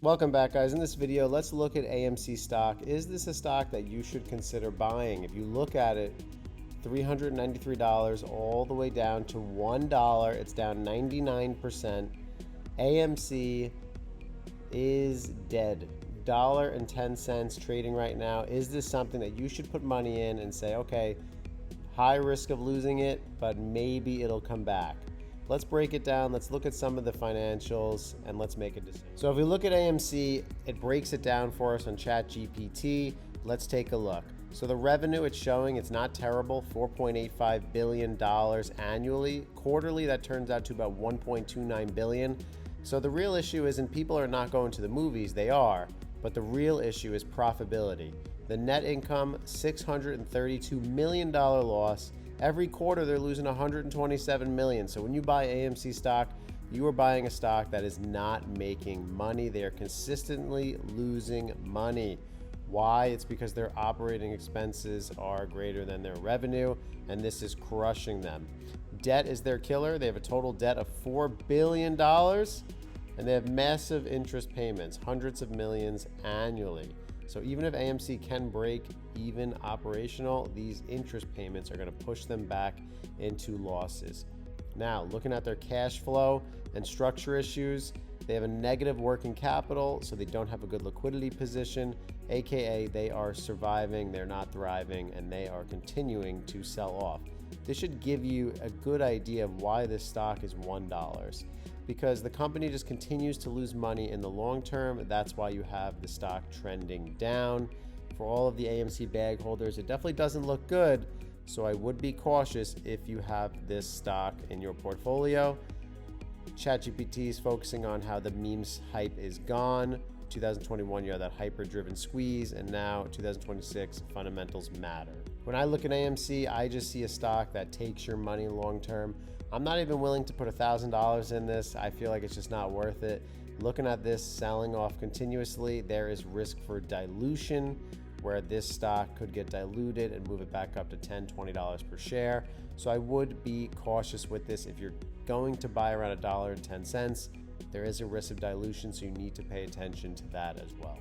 Welcome back, guys. In this video, let's look at AMC stock. Is this a stock that you should consider buying? If you look at it, $393 all the way down to $1. It's down 99%. AMC is dead. $1.10 trading right now. Is this something that you should put money in and say, okay, high risk of losing it, but maybe it'll come back? Let's break it down. Let's look at some of the financials and let's make a decision. So if we look at AMC, it breaks it down for us on ChatGPT. Let's take a look. So the revenue it's showing, it's not terrible, $4.85 billion annually. Quarterly, that turns out to about $1.29 billion. So the real issue isn't people are not going to the movies, they are, but the real issue is profitability. The net income, $632 million loss. Every quarter, they're losing $127 million. So when you buy AMC stock, you are buying a stock that is not making money. They are consistently losing money. Why? It's because their operating expenses are greater than their revenue, and this is crushing them. Debt is their killer. They have a total debt of $4 billion, and they have massive interest payments, hundreds of millions annually. So even if AMC can break even operational, these interest payments are going to push them back into losses. Now, looking at their cash flow and structure issues, they have a negative working capital, so they don't have a good liquidity position, aka they are surviving, they're not thriving, and they are continuing to sell off. This should give you a good idea of why this stock is $1. Because the company just continues to lose money in the long term. That's why you have the stock trending down. For all of the AMC bag holders, it definitely doesn't look good. So I would be cautious if you have this stock in your portfolio. ChatGPT is focusing on how the memes hype is gone. 2021, you had that hyper-driven squeeze, and now 2026, fundamentals matter. When I look at AMC, I just see a stock that takes your money long term. I'm not even willing to put $1,000 in this. I feel like it's just not worth it. Looking at this selling off continuously, there is risk for dilution, where this stock could get diluted and move it back up to $10, $20 per share. So I would be cautious with this. If you're going to buy around $1.10, there is a risk of dilution, so you need to pay attention to that as well.